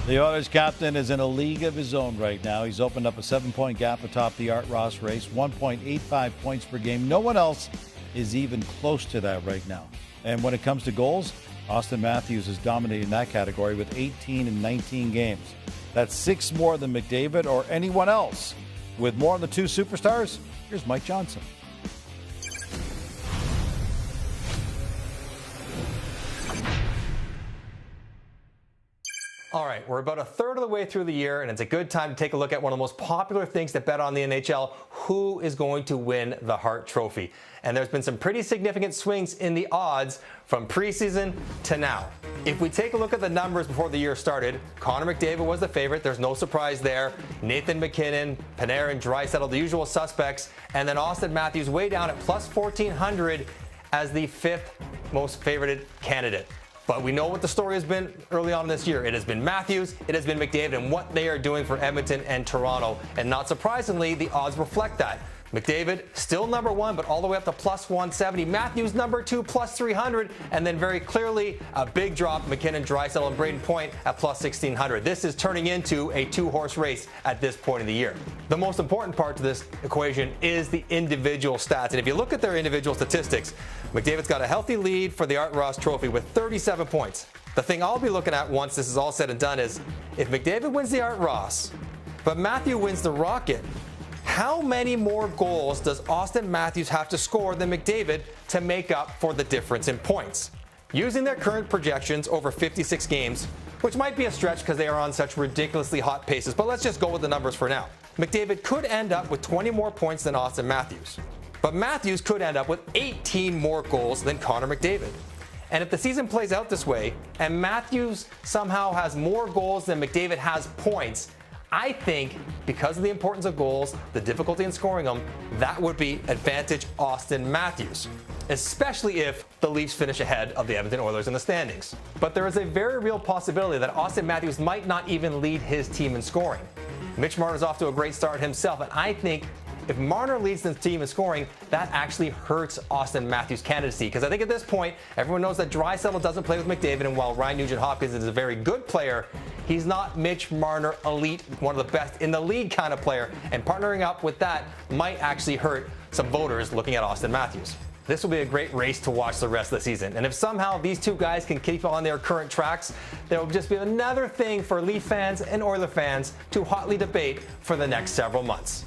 The Oilers captain is in a league of his own right now. He's opened up a 7-point gap atop the Art Ross race, 1.85 points per game. No one else is even close to that right now. And when it comes to goals, Austin Matthews is dominating that category with 18 in 19 games. That's 6 more than McDavid or anyone else. With more on the two superstars, here's Mike Johnson. All right, we're about a third of the way through the year, and it's a good time to take a look at one of the most popular things to bet on the NHL: who is going to win the Hart Trophy. And there's been some pretty significant swings in the odds from preseason to now. If we take a look at the numbers before the year started, Connor McDavid was the favorite. There's no surprise there. Nathan MacKinnon, Panarin, Draisaitl, the usual suspects. And then Austin Matthews way down at plus 1,400 as the 5th most favorited candidate. But we know what the story has been early on this year. It has been Matthews, it has been McDavid, and what they are doing for Edmonton and Toronto. And not surprisingly, the odds reflect that. McDavid still number 1, but all the way up to plus 170. Matthews number 2, plus 300. And then very clearly, a big drop, MacKinnon, Draisaitl, and Braden Point at plus 1,600. This is turning into a 2-horse race at this point in the year. The most important part to this equation is the individual stats. And if you look at their individual statistics, McDavid's got a healthy lead for the Art Ross Trophy with 37 points. The thing I'll be looking at once this is all said and done is, if McDavid wins the Art Ross, but Matthew wins the Rocket, how many more goals does Austin Matthews have to score than McDavid to make up for the difference in points? Using their current projections over 56 games, which might be a stretch because they are on such ridiculously hot paces, but let's just go with the numbers for now. McDavid could end up with 20 more points than Austin Matthews, but Matthews could end up with 18 more goals than Connor McDavid. And if the season plays out this way, and Matthews somehow has more goals than McDavid has points, I think, because of the importance of goals, the difficulty in scoring them, that would be advantage Austin Matthews, especially if the Leafs finish ahead of the Edmonton Oilers in the standings. But there is a very real possibility that Austin Matthews might not even lead his team in scoring. Mitch Marner's off to a great start himself, and I think if Marner leads the team in scoring, that actually hurts Austin Matthews' candidacy. Because I think at this point, everyone knows that Draisaitl doesn't play with McDavid, and while Ryan Nugent-Hopkins is a very good player, he's not Mitch Marner elite, one of the best in the league kind of player. And partnering up with that might actually hurt some voters looking at Austin Matthews. This will be a great race to watch the rest of the season. And if somehow these two guys can keep on their current tracks, there will just be another thing for Leaf fans and Oiler fans to hotly debate for the next several months.